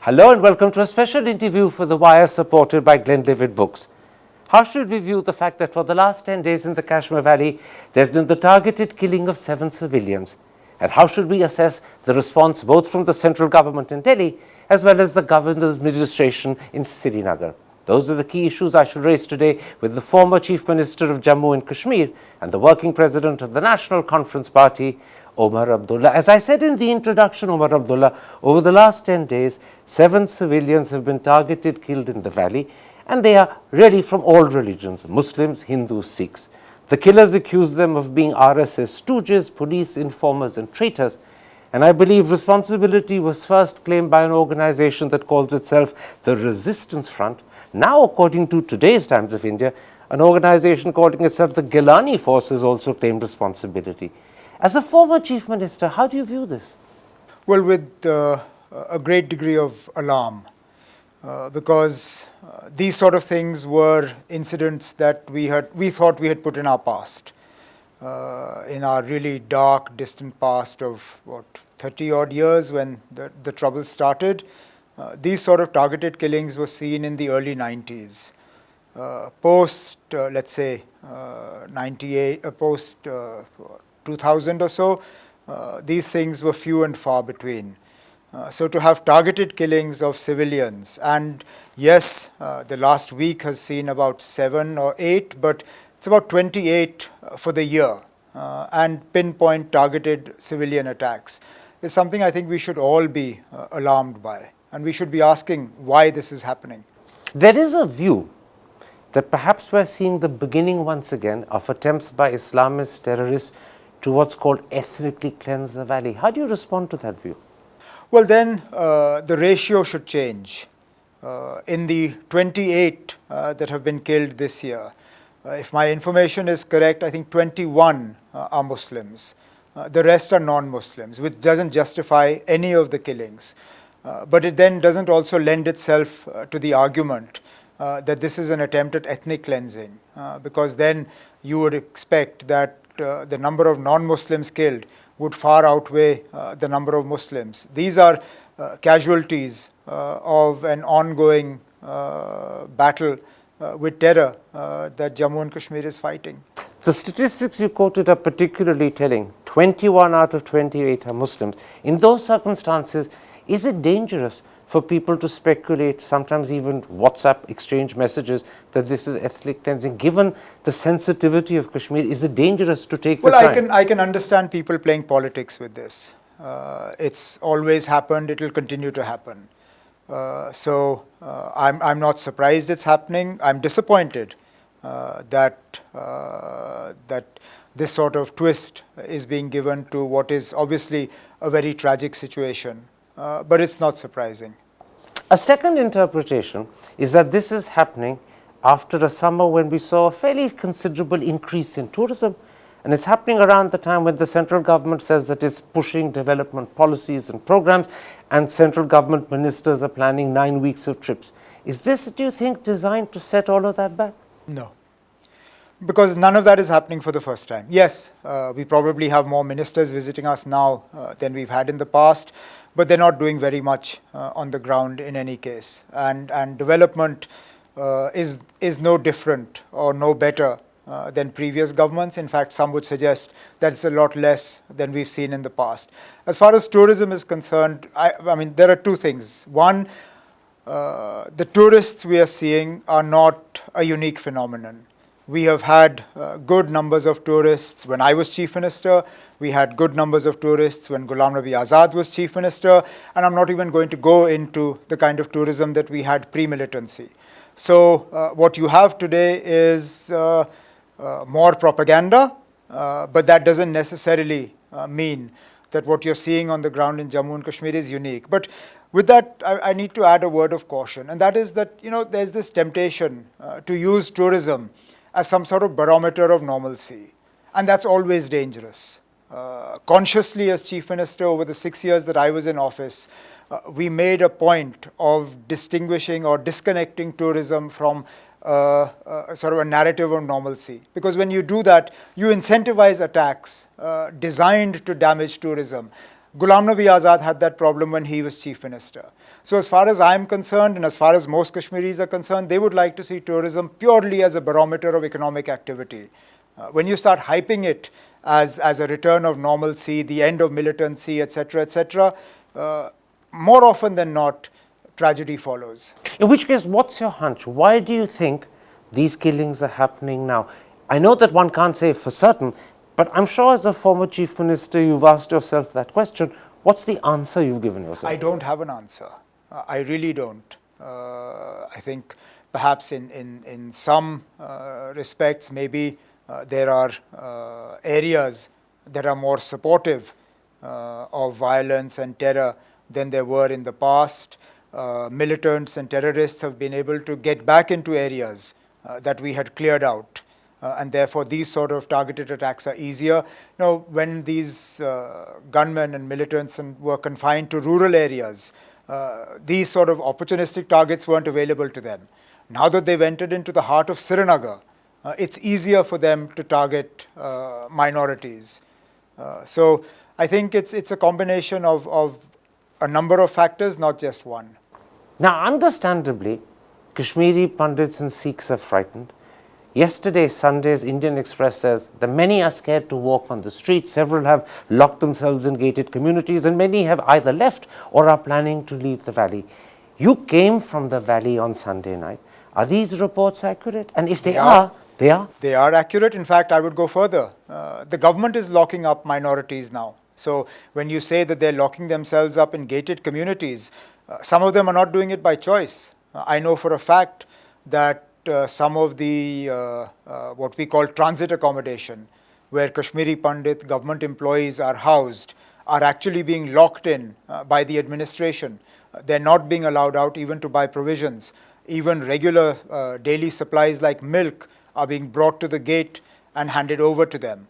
Hello and welcome to a special interview for The Wire supported by Glenlivet Books. How should we view the fact that for the last 10 days in the Kashmir Valley, there's been the targeted killing of 7 civilians? And how should we assess the response both from the central government in Delhi as well as the governor's administration in Srinagar? Those are the key issues I shall raise today with the former Chief Minister of Jammu and Kashmir and the working president of the National Conference Party, Omar Abdullah. As I said in the introduction, Omar Abdullah, over the last 10 days, 7 civilians have been targeted, killed in the valley, and they are really from all religions, Muslims, Hindus, Sikhs. The killers accuse them of being RSS stooges, police informers and traitors. And I believe responsibility was first claimed by an organization that calls itself the Resistance Front. Now, according to today's Times of India, an organization calling itself the Gilani Forces also claimed responsibility. As a former Chief Minister, how do you view this? Well, with a great degree of alarm, because these sort of things were incidents that we thought we had put in our past, in our really dark, distant past of 30-odd years when the trouble started. These sort of targeted killings were seen in the early 90s. Post, let's say, 98, post 2000 or so, these things were few and far between. So to have targeted killings of civilians, and yes, the last week has seen about 7 or 8, but it's about 28 for the year, and pinpoint targeted civilian attacks is something I think we should all be alarmed by, and we should be asking why this is happening. There is a view that perhaps we're seeing the beginning once again of attempts by Islamist terrorists to what's called ethnically cleanse the valley. How do you respond to that view? Well, then the ratio should change. In the 28 that have been killed this year, if my information is correct, I think 21 are Muslims. The rest are non-Muslims, which doesn't justify any of the killings. But it then doesn't also lend itself to the argument that this is an attempt at ethnic cleansing, because then you would expect that the number of non-Muslims killed would far outweigh the number of Muslims. These are casualties of an ongoing battle with terror that Jammu and Kashmir is fighting. The statistics you quoted are particularly telling. 21 out of 28 are Muslims. In those circumstances, is it dangerous for people to speculate, sometimes even WhatsApp exchange messages, that this is ethnic cleansing? Given the sensitivity of Kashmir, is it dangerous to take this time? I can understand people playing politics with this. It's always happened. It will continue to happen. So I'm not surprised it's happening. I'm disappointed that this sort of twist is being given to what is obviously a very tragic situation. But it's not surprising. A second interpretation is that this is happening after a summer when we saw a fairly considerable increase in tourism, and it's happening around the time when the central government says that it's pushing development policies and programs, and central government ministers are planning 9 weeks of trips. Is this, do you think, designed to set all of that back? No. Because none of that is happening for the first time. Yes, we probably have more ministers visiting us now than we've had in the past, but they're not doing very much on the ground in any case. And development is no different or no better than previous governments. In fact, some would suggest that it's a lot less than we've seen in the past. As far as tourism is concerned, I mean, there are two things. One, the tourists we are seeing are not a unique phenomenon. We have had good numbers of tourists when I was Chief Minister. We had good numbers of tourists when Ghulam Nabi Azad was Chief Minister. And I'm not even going to go into the kind of tourism that we had pre-militancy. So what you have today is more propaganda, but that doesn't necessarily mean that what you're seeing on the ground in Jammu and Kashmir is unique. But with that, I need to add a word of caution, and that is that, you know, there's this temptation to use tourism as some sort of barometer of normalcy, and that's always dangerous. Consciously, as Chief Minister, over the 6 years that I was in office, we made a point of distinguishing or disconnecting tourism from sort of a narrative of normalcy. Because when you do that, you incentivize attacks designed to damage tourism. Ghulam Nabi Azad had that problem when he was chief minister. So as far as I'm concerned, and as far as most Kashmiris are concerned, they would like to see tourism purely as a barometer of economic activity. When you start hyping it as a return of normalcy, the end of militancy, etc., more often than not, tragedy follows. In which case, what's your hunch? Why do you think these killings are happening now? I know that one can't say for certain, but I'm sure as a former chief minister, you've asked yourself that question. What's the answer you've given yourself? I don't have an answer. I really don't. I think perhaps in some respects, maybe there are areas that are more supportive of violence and terror than there were in the past. Militants and terrorists have been able to get back into areas that we had cleared out. And therefore, these sort of targeted attacks are easier. Now, when these gunmen and militants were confined to rural areas, these sort of opportunistic targets weren't available to them. Now that they've entered into the heart of Srinagar, it's easier for them to target minorities. So I think it's a combination of a number of factors, not just one. Now, understandably, Kashmiri pundits and Sikhs are frightened. Yesterday, Sunday's Indian Express says that many are scared to walk on the streets, several have locked themselves in gated communities, and many have either left or are planning to leave the valley. You came from the valley on Sunday night. Are these reports accurate? And if they are, they are? They are accurate. In fact, I would go further. The government is locking up minorities now. So when you say that they're locking themselves up in gated communities, some of them are not doing it by choice. I know for a fact that some of the what we call transit accommodation, where Kashmiri Pandit government employees are housed, are actually being locked in by the administration. They're not being allowed out even to buy provisions. Even regular daily supplies like milk are being brought to the gate and handed over to them.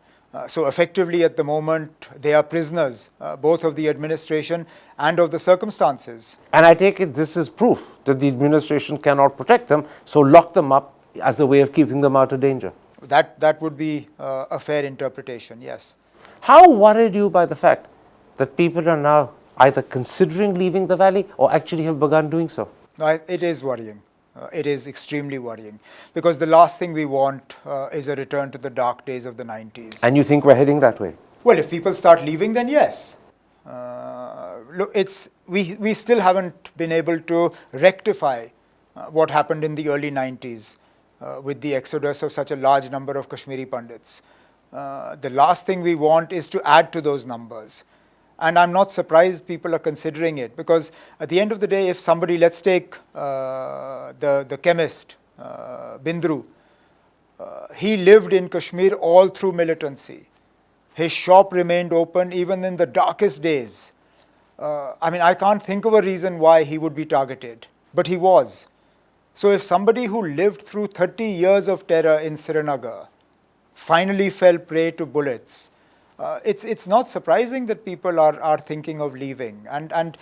So effectively at the moment, they are prisoners, both of the administration and of the circumstances. And I take it this is proof that the administration cannot protect them, so lock them up as a way of keeping them out of danger. That would be a fair interpretation, yes. How worried are you by the fact that people are now either considering leaving the valley or actually have begun doing so? It is worrying. It is extremely worrying, because the last thing we want is a return to the dark days of the 90s. And you think we're heading that way? Well, if people start leaving, then yes. Look, we still haven't been able to rectify what happened in the early 90s with the exodus of such a large number of Kashmiri Pandits. The last thing we want is to add to those numbers. And I'm not surprised people are considering it, because at the end of the day, if somebody, let's take the chemist, Bindru, he lived in Kashmir all through militancy. His shop remained open even in the darkest days. I can't think of a reason why he would be targeted, but he was. So if somebody who lived through 30 years of terror in Srinagar finally fell prey to bullets, it's not surprising that people are thinking of leaving. And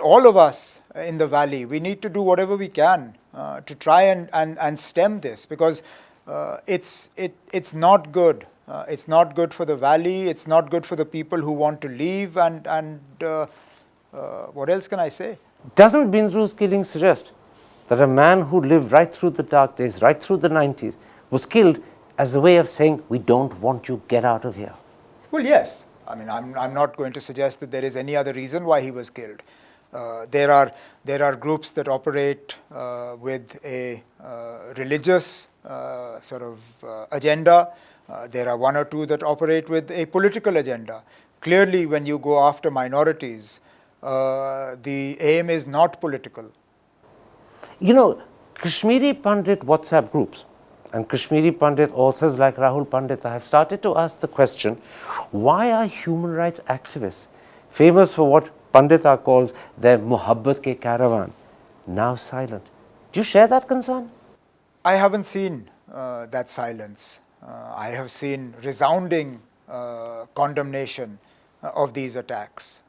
all of us in the valley, we need to do whatever we can to try and stem this, because it's not good. It's not good for the valley. It's not good for the people who want to leave. And what else can I say? Doesn't Bindru's killing suggest that a man who lived right through the dark days, right through the 90s, was killed as a way of saying, we don't want you, get out of here? Well, yes. I'm not going to suggest that there is any other reason why he was killed. There are groups that operate with a religious sort of agenda. There are one or two that operate with a political agenda. Clearly, when you go after minorities, the aim is not political. You know, Kashmiri Pandit WhatsApp groups and Kashmiri Pandit authors like Rahul Pandit have started to ask the question, why are human rights activists, famous for what Pandita calls their Muhabbat ke caravan, now silent? Do you share that concern? I haven't seen that silence. I have seen resounding condemnation of these attacks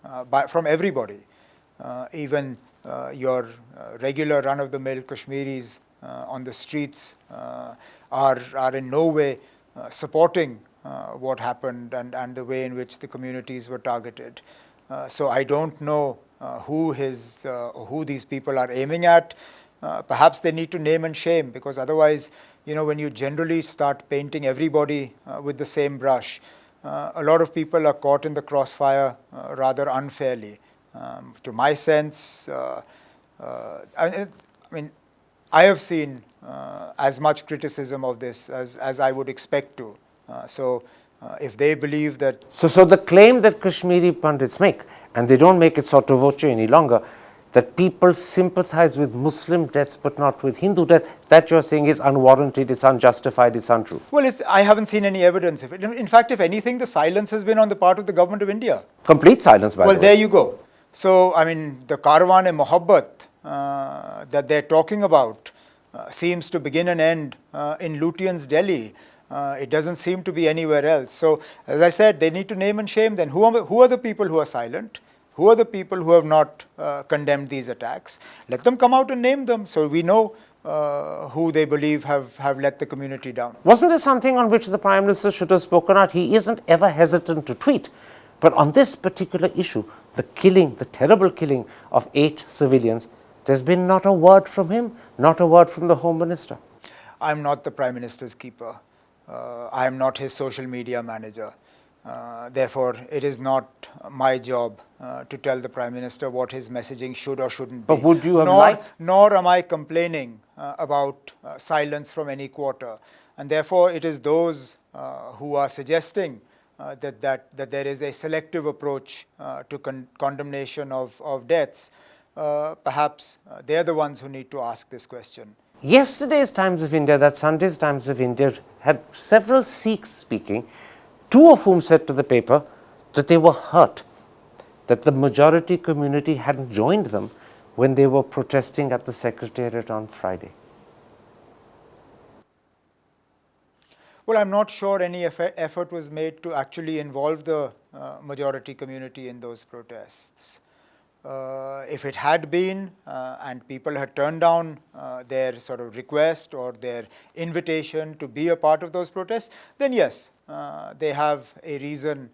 from everybody. Even your regular run-of-the-mill Kashmiris on the streets are in no way supporting what happened and the way in which the communities were targeted. So I don't know who these people are aiming at. Perhaps they need to name and shame, because otherwise, when you generally start painting everybody with the same brush, a lot of people are caught in the crossfire rather unfairly. To my sense, I mean, I have seen as much criticism of this as I would expect to. So if they believe that... So the claim that Kashmiri pundits make, and they don't make it sotto voce any longer, that people sympathize with Muslim deaths but not with Hindu deaths, that you're saying is unwarranted, it's unjustified, it's untrue. Well, I haven't seen any evidence of it. In fact, if anything, the silence has been on the part of the government of India. Complete silence, by the way. Well, there you go. So, the Caravan-e-Mohabbat that they're talking about seems to begin and end in Lutyens, Delhi. It doesn't seem to be anywhere else. So, as I said, they need to name and shame then. Who are the people who are silent? Who are the people who have not condemned these attacks? Let them come out and name them, so we know who they believe have let the community down. Wasn't there something on which the Prime Minister should have spoken out? He isn't ever hesitant to tweet. But on this particular issue, the terrible killing of 8 civilians, there's been not a word from him, not a word from the Home Minister. I'm not the Prime Minister's keeper. I am not his social media manager. Therefore, it is not my job to tell the Prime Minister what his messaging should or shouldn't be. But would you have Nor am I complaining about silence from any quarter. And therefore, it is those who are suggesting that there is a selective approach to condemnation of deaths. Perhaps they're the ones who need to ask this question. Yesterday's Times of India, that Sunday's Times of India, had several Sikhs speaking, 2 of whom said to the paper that they were hurt, that the majority community hadn't joined them when they were protesting at the Secretariat on Friday. Well, I'm not sure any effort was made to actually involve the majority community in those protests. If it had been and people had turned down their sort of request or their invitation to be a part of those protests, then yes, they have a reason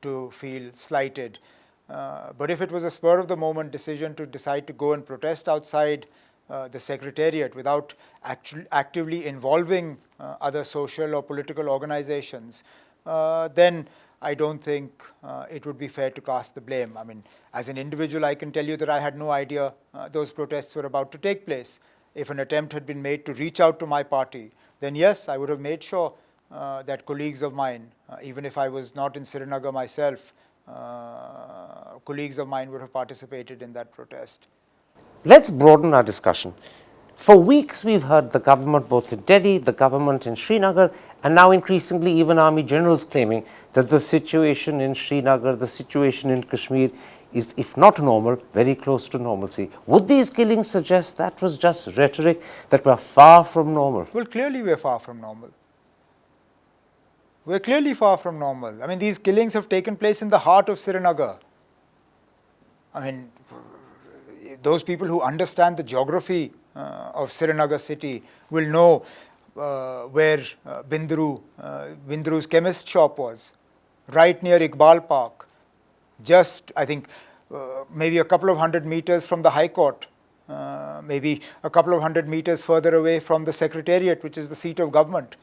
to feel slighted. But if it was a spur of the moment decision to decide to go and protest outside the Secretariat without actively involving other social or political organizations, then I don't think it would be fair to cast the blame. As an individual, I can tell you that I had no idea those protests were about to take place. If an attempt had been made to reach out to my party, then yes, I would have made sure that colleagues of mine, even if I was not in Srinagar myself, colleagues of mine would have participated in that protest. Let's broaden our discussion. For weeks, we've heard the government, both in Delhi, the government in Srinagar, and now increasingly even army generals claiming that the situation in Srinagar, the situation in Kashmir is, if not normal, very close to normalcy. Would these killings suggest that was just rhetoric, that we're far from normal? Well, clearly we're far from normal. We're clearly far from normal. These killings have taken place in the heart of Srinagar. Those people who understand the geography of Srinagar city will know where Bindaru's chemist shop was, right near Iqbal Park, just, I think, maybe a couple of 100 meters from the High Court, maybe a couple of 100 meters further away from the Secretariat, which is the seat of government.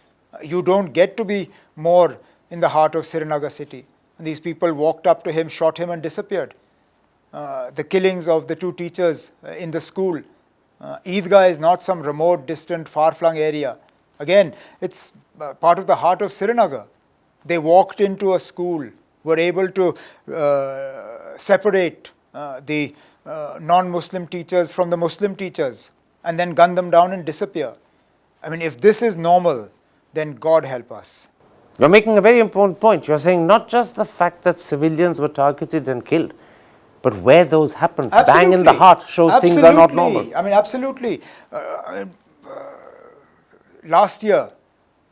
You don't get to be more in the heart of Srinagar city. And these people walked up to him, shot him and disappeared. The killings of the 2 teachers in the school. Eidgah is not some remote, distant, far-flung area. Again, it's part of the heart of Srinagar. They walked into a school, were able to separate the non-Muslim teachers from the Muslim teachers, and then gun them down and disappear. If this is normal, then God help us. You're making a very important point. You're saying not just the fact that civilians were targeted and killed, but where those happened, bang in the heart, shows things are not normal. Absolutely. Last year,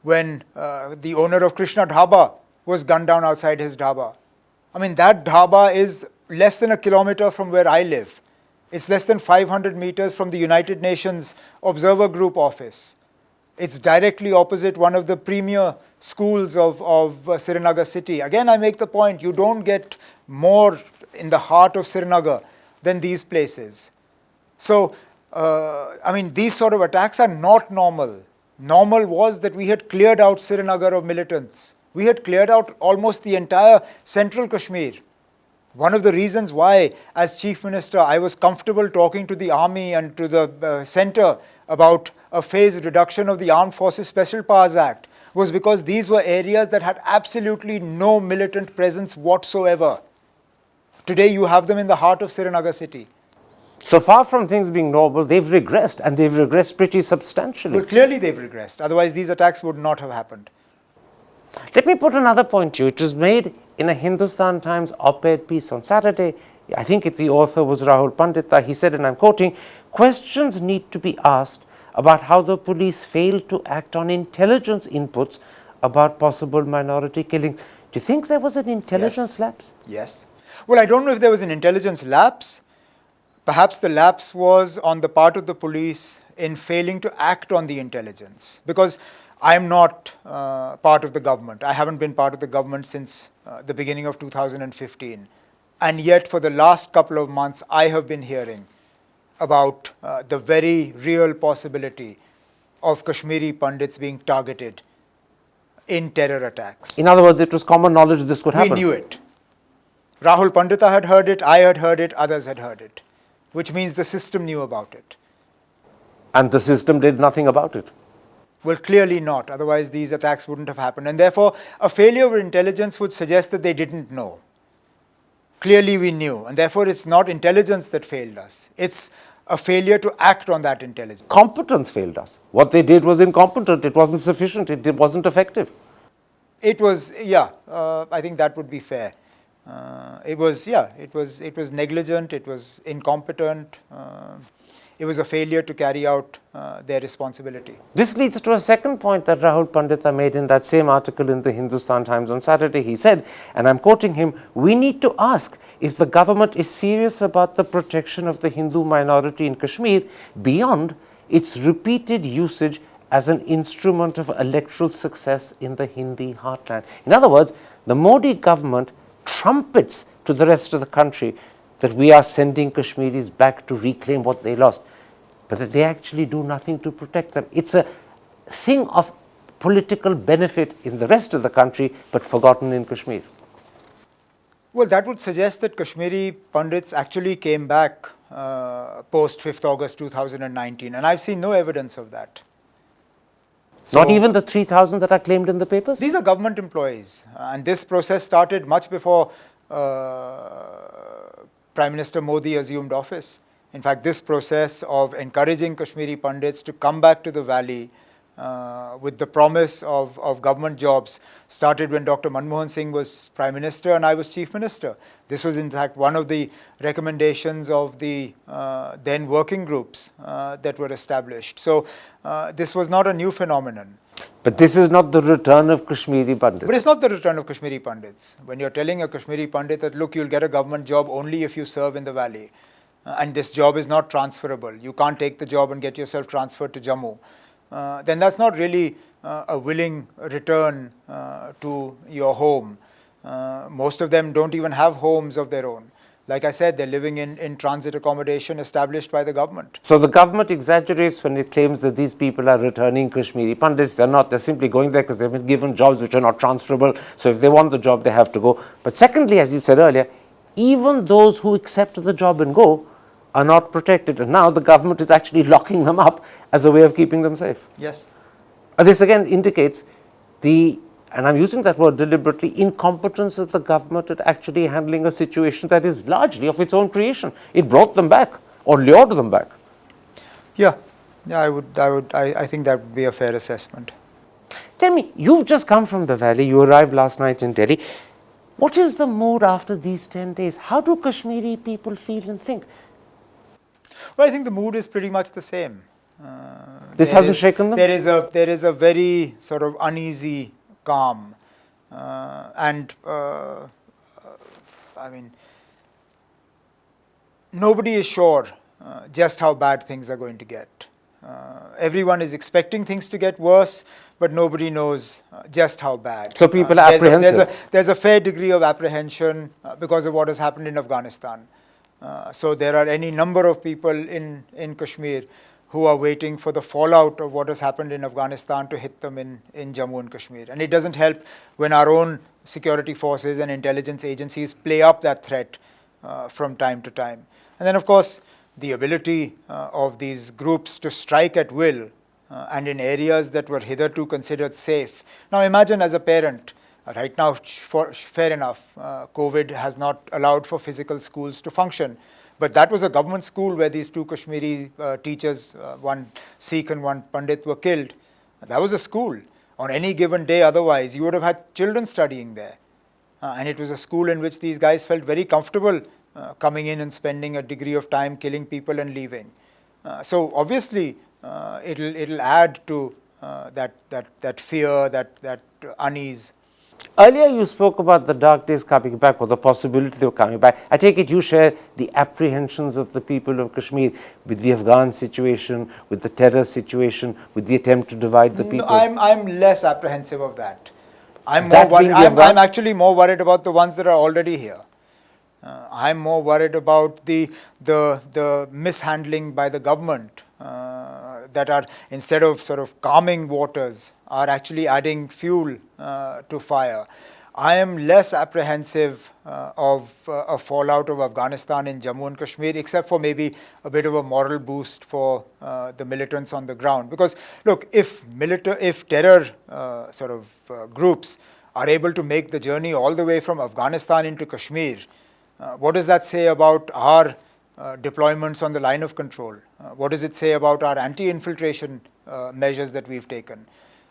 when the owner of Krishna Dhaba was gunned down outside his dhaba, that dhaba is less than a kilometer from where I live. It's less than 500 meters from the United Nations Observer Group office. It's directly opposite one of the premier schools of Srinagar city. Again, I make the point, you don't get more in the heart of Srinagar than these places. So, these sort of attacks are not normal. Normal was that we had cleared out Srinagar of militants. We had cleared out almost the entire central Kashmir. One of the reasons why, as Chief Minister, I was comfortable talking to the army and to the centre about a phased reduction of the Armed Forces Special Powers Act was because these were areas that had absolutely no militant presence whatsoever. Today you have them in the heart of Srinagar city. So far from things being normal, they've regressed, and they've regressed pretty substantially. Well, clearly they've regressed. Otherwise these attacks would not have happened. Let me put another point to you. It was made in a Hindustan Times op-ed piece on Saturday. I think the author was Rahul Pandita. He said, and I'm quoting, "Questions need to be asked about how the police failed to act on intelligence inputs about possible minority killings." Do you think there was an intelligence lapse? Yes. Well, I don't know if there was an intelligence lapse. Perhaps the lapse was on the part of the police in failing to act on the intelligence. Because I'm not part of the government. I haven't been part of the government since the beginning of 2015. And yet for the last couple of months, I have been hearing about the very real possibility of Kashmiri pundits being targeted in terror attacks. In other words, it was common knowledge this could happen. We knew it. Rahul Pandita had heard it, I had heard it, others had heard it, which means the system knew about it. And the system did nothing about it. Well, clearly not. Otherwise, these attacks wouldn't have happened. And therefore, a failure of intelligence would suggest that they didn't know. Clearly, we knew. And therefore, it's not intelligence that failed us. It's a failure to act on that intelligence. Competence failed us. What they did was incompetent. It wasn't sufficient. It wasn't effective. It was, I think that would be fair. It was negligent. It was incompetent. It was a failure to carry out their responsibility. This leads to a second point that Rahul Pandita made in that same article in the Hindustan Times on Saturday. He said, and I'm quoting him, "We need to ask if the government is serious about the protection of the Hindu minority in Kashmir beyond its repeated usage as an instrument of electoral success in the Hindi heartland." In other words, the Modi government trumpets to the rest of the country that we are sending Kashmiris back to reclaim what they lost, but that they actually do nothing to protect them. It's a thing of political benefit in the rest of the country, but forgotten in Kashmir. Well, that would suggest that Kashmiri pundits actually came back post 5th August 2019, and I've seen no evidence of that. So, not even the 3,000 that are claimed in the papers? These are government employees, and this process started much before Prime Minister Modi assumed office. In fact, this process of encouraging Kashmiri pundits to come back to the valley with the promise of government jobs started when Dr. Manmohan Singh was Prime Minister and I was Chief Minister. This was in fact one of the recommendations of the then working groups that were established. So this was not a new phenomenon. But this is not the return of Kashmiri pundits. But it's not the return of Kashmiri pundits. When you're telling a Kashmiri pundit that, look, you'll get a government job only if you serve in the valley, and this job is not transferable, you can't take the job and get yourself transferred to Jammu, then that's not really a willing return to your home. Most of them don't even have homes of their own. Like I said, they're living in transit accommodation established by the government. So the government exaggerates when it claims that these people are returning Kashmiri pundits. They're not. They're simply going there because they've been given jobs which are not transferable. So if they want the job, they have to go. But secondly, as you said earlier, even those who accept the job and go are not protected. And now the government is actually locking them up as a way of keeping them safe. Yes. This again indicates the, and I'm using that word deliberately, incompetence of the government at actually handling a situation that is largely of its own creation. It brought them back or lured them back. Yeah, I think that would be a fair assessment. Tell me, you've just come from the valley, you arrived last night in Delhi. What is the mood after these 10 days? How do Kashmiri people feel and think? Well, I think the mood is pretty much the same. This hasn't shaken them? There is a very sort of uneasy calm, nobody is sure just how bad things are going to get. Everyone is expecting things to get worse, but nobody knows just how bad. So people are apprehensive. There's a fair degree of apprehension because of what has happened in Afghanistan. So there are any number of people in Kashmir who are waiting for the fallout of what has happened in Afghanistan to hit them in Jammu and Kashmir. And it doesn't help when our own security forces and intelligence agencies play up that threat from time to time. And then, of course, the ability of these groups to strike at will and in areas that were hitherto considered safe. Now imagine as a parent, right now, fair enough, COVID has not allowed for physical schools to function. But that was a government school where these two Kashmiri teachers, one Sikh and one Pandit, were killed. That was a school. On any given day otherwise, you would have had children studying there. And it was a school in which these guys felt very comfortable coming in and spending a degree of time killing people and leaving. So obviously, it'll add to that fear, that unease. Earlier you spoke about the dark days coming back, or the possibility of coming back. I take it you share the apprehensions of the people of Kashmir with the Afghan situation, with the terror situation, with the attempt to divide the people. No, I'm less apprehensive of that. I'm actually more worried about the ones that are already here. I'm more worried about the mishandling by the government that are, instead of sort of calming waters, are actually adding fuel to fire. I am less apprehensive of a fallout of Afghanistan in Jammu and Kashmir, except for maybe a bit of a moral boost for the militants on the ground. Because look, if terror groups are able to make the journey all the way from Afghanistan into Kashmir, what does that say about our deployments on the line of control? What does it say about our anti-infiltration measures that we've taken?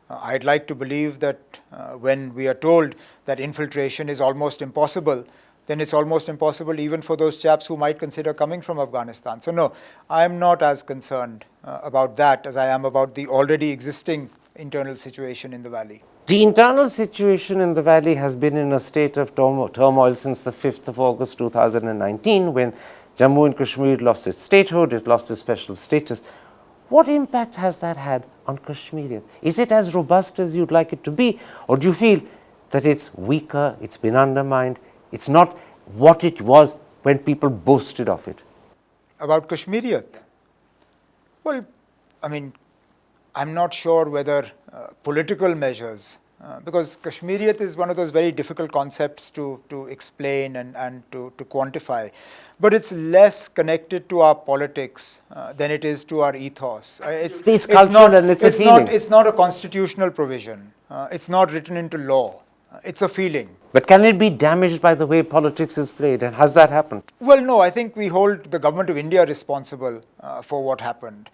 I'd like to believe that when we are told that infiltration is almost impossible, then it's almost impossible even for those chaps who might consider coming from Afghanistan. So no, I'm not as concerned about that as I am about the already existing internal situation in the valley. The internal situation in the valley has been in a state of turmoil since the 5th of August 2019, when Jammu and Kashmir lost its statehood, it lost its special status. What impact has that had on Kashmirians? Is it as robust as you'd like it to be? Or do you feel that it's weaker, it's been undermined, it's not what it was when people boasted of it? About Kashmiriyat? Well, I mean, I'm not sure whether political measures, because Kashmiriyat is one of those very difficult concepts to explain and to quantify. But it's less connected to our politics than it is to our ethos. It's cultural and it's a feeling. It's not a constitutional provision. It's not written into law. It's a feeling. But can it be damaged by the way politics is played, and has that happened? Well, no, I think we hold the government of India responsible for what happened.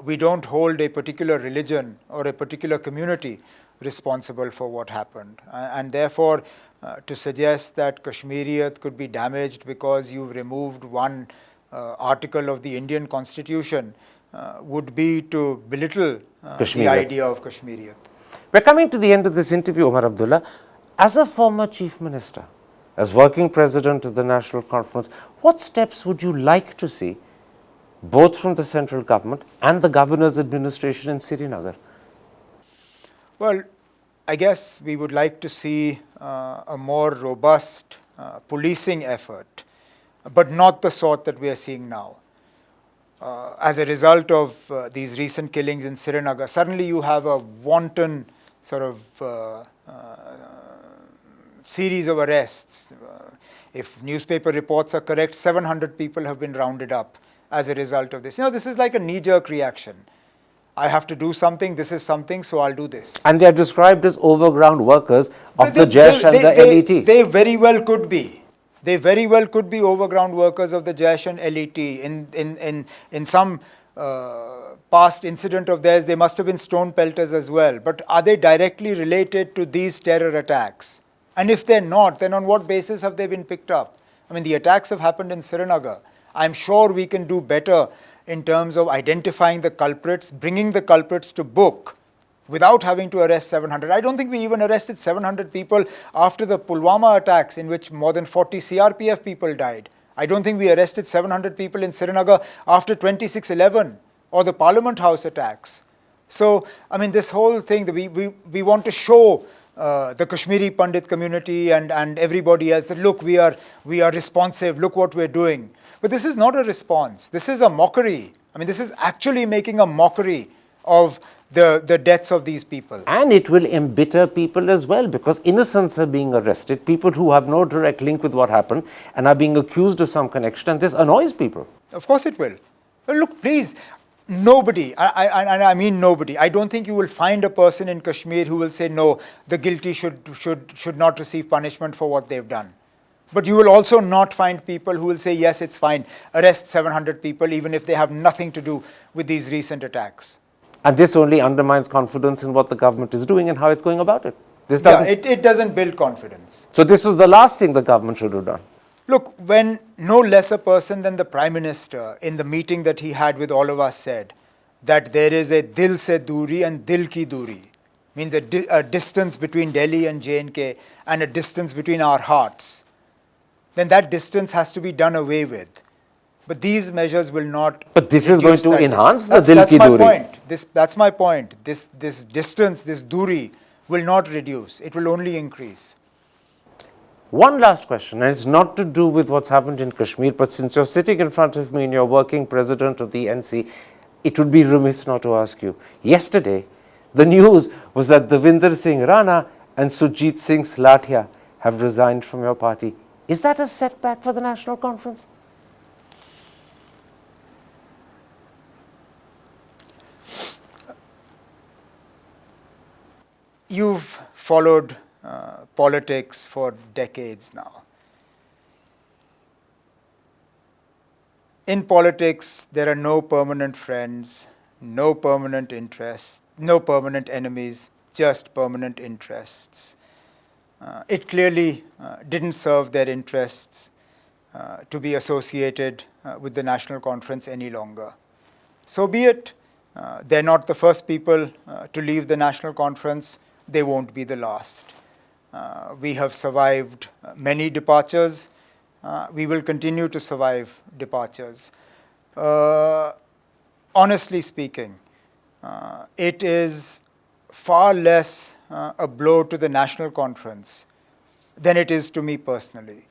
We don't hold a particular religion or a particular community responsible for what happened. And therefore, to suggest that Kashmiriyat could be damaged because you've removed one article of the Indian constitution would be to belittle the idea of Kashmiriyat. We're coming to the end of this interview, Omar Abdullah. As a former Chief Minister, as working President of the National Conference, what steps would you like to see, both from the central government and the Governor's administration in Srinagar? Well, I guess we would like to see a more robust policing effort, but not the sort that we are seeing now. As a result of these recent killings in Srinagar, suddenly you have a wanton sort of series of arrests. If newspaper reports are correct, 700 people have been rounded up as a result of this. You know, this is like a knee-jerk reaction. I have to do something, this is something, so I'll do this. And they are described as overground workers of the Jaish and the LET. They very well could be. They very well could be overground workers of the Jaish and LET. In some past incident of theirs, they must have been stone pelters as well. But are they directly related to these terror attacks? And if they're not, then on what basis have they been picked up? I mean, the attacks have happened in Srinagar. I'm sure we can do better in terms of identifying the culprits, bringing the culprits to book without having to arrest 700. I don't think we even arrested 700 people after the Pulwama attacks, in which more than 40 CRPF people died. I don't think we arrested 700 people in Srinagar after 26/11, or the Parliament House attacks. So, I mean, this whole thing, that we want to show the Kashmiri Pandit community and everybody else that, look, we are responsive, look what we're doing. But this is not a response. This is a mockery. I mean, this is actually making a mockery of the deaths of these people. And it will embitter people as well, because innocents are being arrested, people who have no direct link with what happened and are being accused of some connection, and this annoys people. Of course it will. But look, please, nobody, I mean nobody, I don't think you will find a person in Kashmir who will say, no, the guilty should not receive punishment for what they've done. But you will also not find people who will say, yes, it's fine, arrest 700 people even if they have nothing to do with these recent attacks. And this only undermines confidence in what the government is doing and how it's going about it. This doesn't, it doesn't build confidence. So this was the last thing the government should have done. Look, when no less a person than the Prime Minister in the meeting that he had with all of us said that there is a dil se duri and dil ki duri, means a distance between Delhi and J&K and a distance between our hearts, then that distance has to be done away with. But these measures will not. But this is going to enhance the dil that's ki my duri. point. That's my point. This distance, this duri, will not reduce. It will only increase. One last question, and it's not to do with what's happened in Kashmir, but since you're sitting in front of me and you're working president of the NC, it would be remiss not to ask you. Yesterday, the news was that Devinder Singh Rana and Surjit Singh Slathia have resigned from your party. Is that a setback for the National Conference? You've followed politics for decades now. In politics, there are no permanent friends, no permanent interests, no permanent enemies, just permanent interests. It clearly didn't serve their interests to be associated with the National Conference any longer. So be it. They're not the first people to leave the National Conference. They won't be the last. We have survived many departures. We will continue to survive departures. Honestly speaking, it is far less a blow to the National Conference than it is to me personally.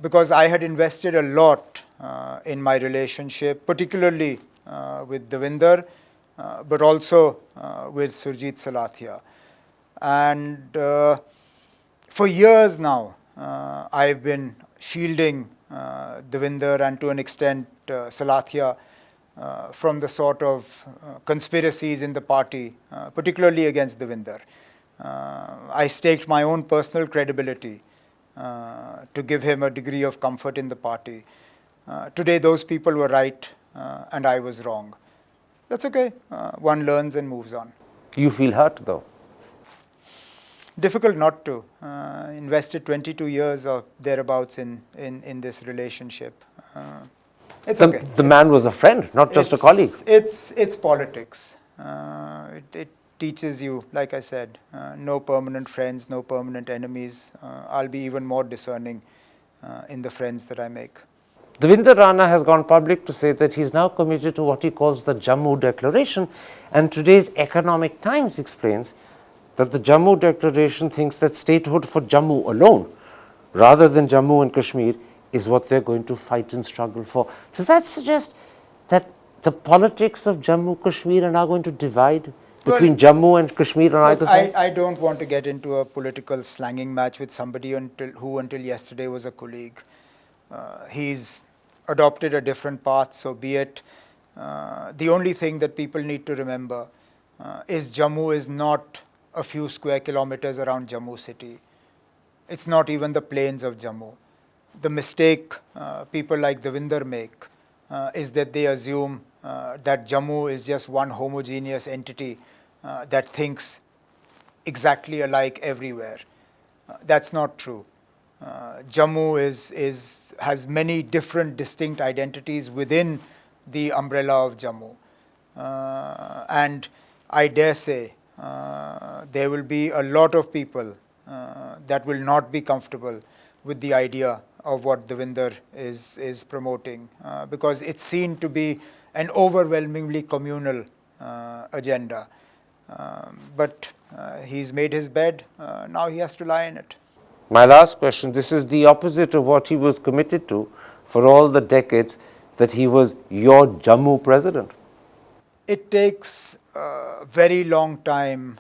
Because I had invested a lot in my relationship, particularly with Devinder, but also with Surjit Salathia. And for years now, I've been shielding Devinder and to an extent Salathia from the sort of conspiracies in the party, particularly against Devinder. I staked my own personal credibility to give him a degree of comfort in the party. Today, those people were right and I was wrong. That's okay. One learns and moves on. You feel hurt though? Difficult not to. Invested 22 years or thereabouts in this relationship. It's okay. The man was a friend, not just a colleague. It's politics. It teaches you, like I said, no permanent friends, no permanent enemies. I'll be even more discerning in the friends that I make. Devinder Rana has gone public to say that he's now committed to what he calls the Jammu Declaration, and today's Economic Times explains that the Jammu Declaration thinks that statehood for Jammu alone, rather than Jammu and Kashmir, is what they're going to fight and struggle for. Does that suggest that the politics of Jammu Kashmir are now going to divide between Jammu and Kashmir on either side? I don't want to get into a political slanging match with somebody who until yesterday was a colleague. He's adopted a different path, so be it. The only thing that people need to remember is Jammu is not a few square kilometers around Jammu city. It's not even the plains of Jammu. The mistake people like Devinder make is that they assume that Jammu is just one homogeneous entity that thinks exactly alike everywhere. That's not true. Jammu has many different distinct identities within the umbrella of Jammu. And I dare say there will be a lot of people that will not be comfortable with the idea of what Devinder is promoting because it's seen to be an overwhelmingly communal agenda. But he's made his bed, now he has to lie in it. My last question, this is the opposite of what he was committed to for all the decades that he was your Jammu president. It takes a very long time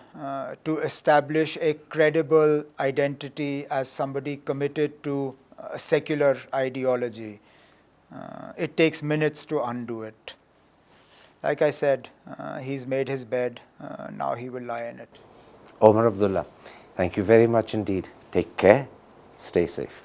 to establish a credible identity as somebody committed to a secular ideology. It takes minutes to undo it. Like I said, he's made his bed, now he will lie in it. Omar Abdullah, thank you very much indeed. Take care, stay safe.